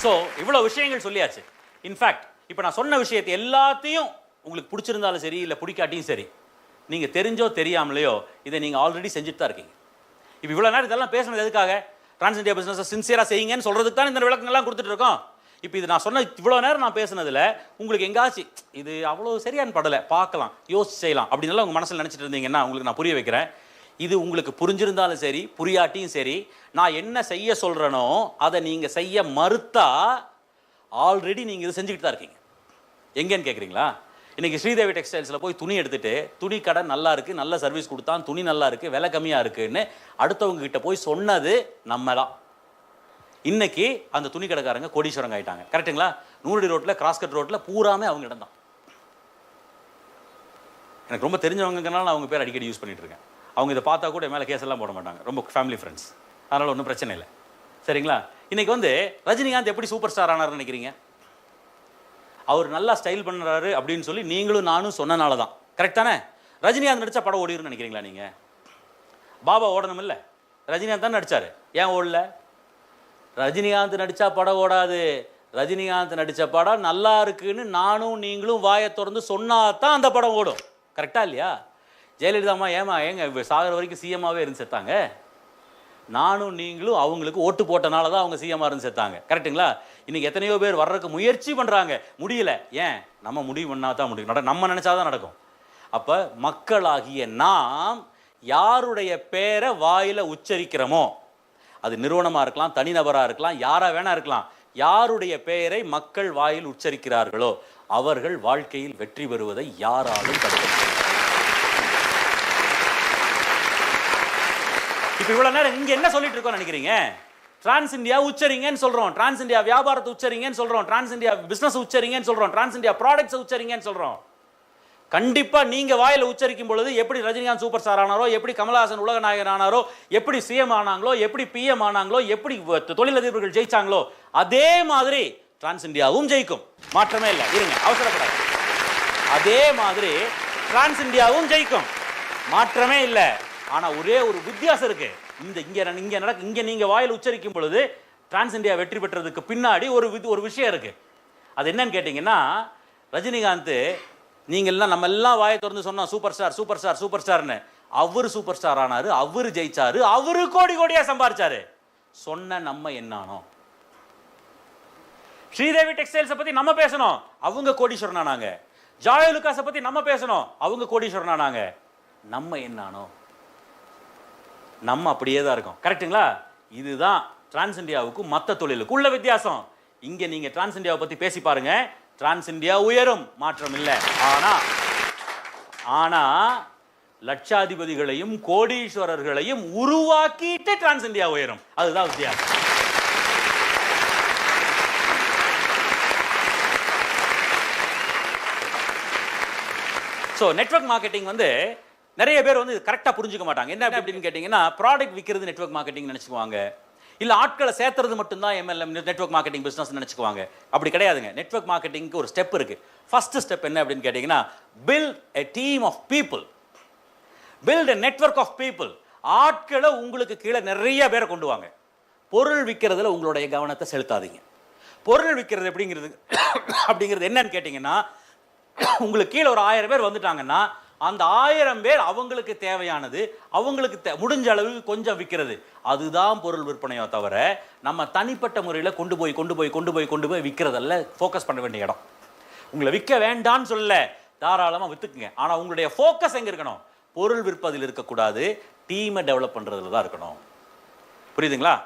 So இவ்வளோ விஷயங்கள் சொல்லியாச்சு. இன்ஃபேக்ட் இப்போ நான் சொன்ன விஷயத்தை எல்லாத்தையும் உங்களுக்கு பிடிச்சிருந்தாலும் சரி இல்லை பிடிக்காட்டியும் சரி, நீங்கள் தெரிஞ்சோ தெரியாமலையோ இதை நீங்கள் ஆல்ரெடி செஞ்சுட்டு தான் இருக்கீங்க. இப்போ இவ்வளோ நேரம் இதெல்லாம் பேசுனது எதுக்காக? டிரான்ஸ் இந்தியா பிஸ்னஸை சின்சியராக செய்யுங்கன்னு சொல்கிறதுக்கு தான் இந்த விளக்கங்கள்லாம் கொடுத்துட்டு இருக்கோம். இப்போ இது நான் சொன்ன இவ்வளோ நேரம் நான் பேசுனதில் உங்களுக்கு எங்காச்சும் இது அவ்வளோ சரியான படலை, பார்க்கலாம், யோசிச்சு செய்யலாம் அப்படின்னால உங்கள் மனசில் நினச்சிட்டு இருந்தீங்கன்னா உங்களுக்கு நான் புரிய வைக்கிறேன். இது உங்களுக்கு புரிஞ்சிருந்தாலும் சரி புரியாட்டியும் சரி, நான் என்ன செய்ய சொல்கிறேனோ அதை நீங்கள் செய்ய மறுத்தா ஆல்ரெடி நீங்கள் இது செஞ்சுக்கிட்டு தான் இருக்கீங்க. எங்கேன்னு கேட்குறீங்களா? இன்றைக்கி ஸ்ரீதேவி டெக்ஸ்டைல்ஸில் போய் துணி எடுத்துகிட்டு, துணி கடை நல்லா இருக்குது, நல்ல சர்வீஸ் கொடுத்தான், துணி நல்லா இருக்குது, விலை கம்மியாக இருக்குதுன்னு அடுத்தவங்க கிட்ட போய் சொன்னது நம்ம தான். இன்னைக்கு அந்த துணி கடைக்காரங்க கோடீஸ்வரங்க ஆயிட்டாங்க. கரெக்டுங்களா? நூறு ரோட்டில், கிராஸ்கட் ரோட்டில் பூராமே அவங்க இடம் தான். எனக்கு ரொம்ப தெரிஞ்சவங்கனால நான் அவங்க பேர் அடிக்கடி யூஸ் பண்ணிட்டு இருக்கேன். அவங்க இதை பார்த்தா கூட மேலே கேஸ் எல்லாம் போட மாட்டாங்க, ரொம்ப ஃபேமிலி ஃப்ரெண்ட்ஸ், அதனால் ஒன்றும் பிரச்சனை இல்லை. சரிங்களா? இன்னைக்கு ரஜினிகாந்த் எப்படி சூப்பர் ஸ்டார் ஆனார்னு நினைக்கிறீங்க? அவர் நல்லா ஸ்டைல் பண்ணுறாரு அப்படின்னு சொல்லி நீங்களும் நானும் சொன்னனால தான். கரெக்ட் தானே? ரஜினிகாந்த் நடித்தா படம் ஓடிடும்னு நினைக்கிறீங்களா நீங்கள்? பாபா ஓடணும் இல்லை, ரஜினிகாந்த் தான் நடித்தார், ஏன் ஓடல? ரஜினிகாந்த் நடித்தா படம் ஓடாது. ரஜினிகாந்த் நடித்த படம் நல்லா இருக்குன்னு நானும் நீங்களும் வாயை திறந்து சொன்னா தான் அந்த படம் ஓடும். கரெக்டா இல்லையா? ஜெயலலிதாமா ஏங்க சாகர வரைக்கும் சிஎம்மாவே இருந்து செத்தாங்க. நானும் நீங்களும் அவங்களுக்கு ஓட்டு போட்டனால தான் அவங்க சிஎம்மாக இருந்து செத்தாங்க. கரெக்டுங்களா? இன்னைக்கு எத்தனையோ பேர் வர்றதுக்கு முயற்சி பண்ணுறாங்க, முடியல. ஏன்? நம்ம முடிவு பண்ணா தான் முடியும், நம்ம நினச்சாதான் நடக்கும். அப்போ மக்களாகிய நாம் யாருடைய பேரை வாயில உச்சரிக்கிறோமோ, அது நிறுவனமாக இருக்கலாம், தனிநபராக இருக்கலாம், யாராக வேணா இருக்கலாம், யாருடைய பெயரை மக்கள் வாயில் உச்சரிக்கிறார்களோ அவர்கள் வாழ்க்கையில் வெற்றி பெறுவதை யாராலும் தடுக்க முடியாது. இப்போ இவ்வளோ நேரம் இங்கே என்ன சொல்லிட்டு இருக்கோம் நினைக்கிறீங்க? டிரான்ஸ் இந்தியா உச்சரிங்கன்னு சொல்கிறோம், டிரான்ஸ் இந்தியா வியாபாரத்தை உச்சரிங்கன்னு சொல்கிறோம், டிரான்ஸ் இந்தியா பிஸ்னஸ் உச்சரிங்கன்னு சொல்கிறோம், டிரான்ஸ் இந்தியா ப்ராடக்ட்ஸ் உச்சரிங்கன்னு சொல்கிறோம். கண்டிப்பாக நீங்கள் வாயில் உச்சரிக்கும் பொழுது எப்படி ரஜினிகாந்த் சூப்பர் ஸ்டார் ஆனாரோ, எப்படி கமலஹாசன் உலக நாயகன் ஆனாரோ, எப்படி சிஎம் ஆனாங்களோ, எப்படி பிஎம் ஆனாங்களோ, எப்படி தொழிலதிபர்கள் ஜெயிச்சாங்களோ, அதே மாதிரி டிரான்ஸ் இந்தியாவும் ஜெயிக்கும். மாற்றமே இல்லை. இருங்க, அவசரப்படாது. அதே மாதிரி டிரான்ஸ் இந்தியாவும் ஜெயிக்கும், மாற்றமே இல்லை. ஆனால் ஒரே ஒரு வித்தியாசம் இருக்கு. இங்கே நீங்கள் வாயில் உச்சரிக்கும் பொழுது டிரான்ஸ் இந்தியா வெற்றி பெற்றதுக்கு பின்னாடி ஒரு விஷயம் இருக்கு. அது என்னன்னு கேட்டிங்கன்னா, ரஜினிகாந்த் நீங்கள்லாம் நம்ம எல்லாம் வாயை திறந்து சொன்னோம் super star super star super ஸ்டார்னு. அவர் சூப்பர் ஸ்டார் ஆனாரு, அவர் ஜெயிச்சாரு, அவரு கோடி கோடியா சம்பாரிச்சாரு. சொன்ன நம்ம என்னானோ? ஸ்ரீதேவி டெக்ஸ்டைல்ஸை பத்தி நம்ம பேசணும், அவங்க கோடீஸ்வரன் ஆனாங்க. ஜாய் லுகாஸை பத்தி நம்ம பேசணும், அவங்க கோடீஸ்வரன் ஆனாங்க. நம்ம என்னானோ? நம்ம அப்படியே தான் இருக்கோம். கரெக்டுங்களா? இதுதான் டிரான்ஸ் இந்தியாவுக்கும் மற்ற தொழிலுக்கு உள்ள வித்தியாசம். இங்க நீங்க டிரான்ஸ் இந்தியாவை பத்தி பேசி பாருங்க, டிரான்ஸ் இந்தியா உயரும், மாற்றம் இல்லை. ஆனா லட்சாதிபதிகளையும் கோடீஸ்வரர்களையும் உருவாக்கிட்டு டிரான்ஸ் இந்தியா உயரும். அதுதான் வித்தியாசம். ஸோ நெட்வொர்க் மார்க்கெட்டிங் நிறைய பேர் கரெக்டாக புரிஞ்சுக்க மாட்டாங்க. என்ன அப்படின்னு கேட்டிங்கன்னா, ப்ராடக்ட் விற்கிறது நெட்வொர்க் மார்க்கெட்டிங் நினச்சிக்குவாங்க, இல்லை ஆட்களை சேர்த்துறது மட்டும்தான் எம்எல்எம் நெட்வொர்க் மார்க்கெட்டிங் பிஸ்னஸ் நினச்சிக்குவாங்க. அப்படி கிடையாதுங்க. நெட்வொர்க் மார்க்கெட்டிங்க்கு ஒரு ஸ்டெப் இருக்குது. ஃபர்ஸ்ட் ஸ்டெப் என்ன அப்படின்னு கேட்டிங்கன்னா, build a team of people, build a network of people. ஆட்களை உங்களுக்கு கீழே நிறைய பேரை கொண்டு வாங்க. பொருள் விற்கிறதுல உங்களுடைய கவனத்தை செலுத்தாதீங்க. பொருள் விற்கிறது அப்படிங்கிறது என்னன்னு கேட்டிங்கன்னா, உங்களுக்கு கீழே ஒரு 1000 பேர் வந்துட்டாங்கன்னா அந்த 1000 பேர் அவங்களுக்கு தேவையானது, அவங்களுக்கு முடிஞ்ச அளவுக்கு கொஞ்சம் விற்கிறது, அதுதான் பொருள் விற்பனையோ தவிர நம்ம தனிப்பட்ட முறையில் கொண்டு போய் விற்கிறதல்ல. ஃபோக்கஸ் பண்ண வேண்டிய இடம். உங்களை விற்க வேண்டான்னு சொல்ல, தாராளமாக விற்றுக்குங்க. ஆனால் உங்களுடைய ஃபோக்கஸ் எங்கே இருக்கணும்? பொருள் விற்பதில் இருக்கக்கூடாது, டீமை டெவலப் பண்ணுறதுல தான் இருக்கணும். புரியுதுங்களா?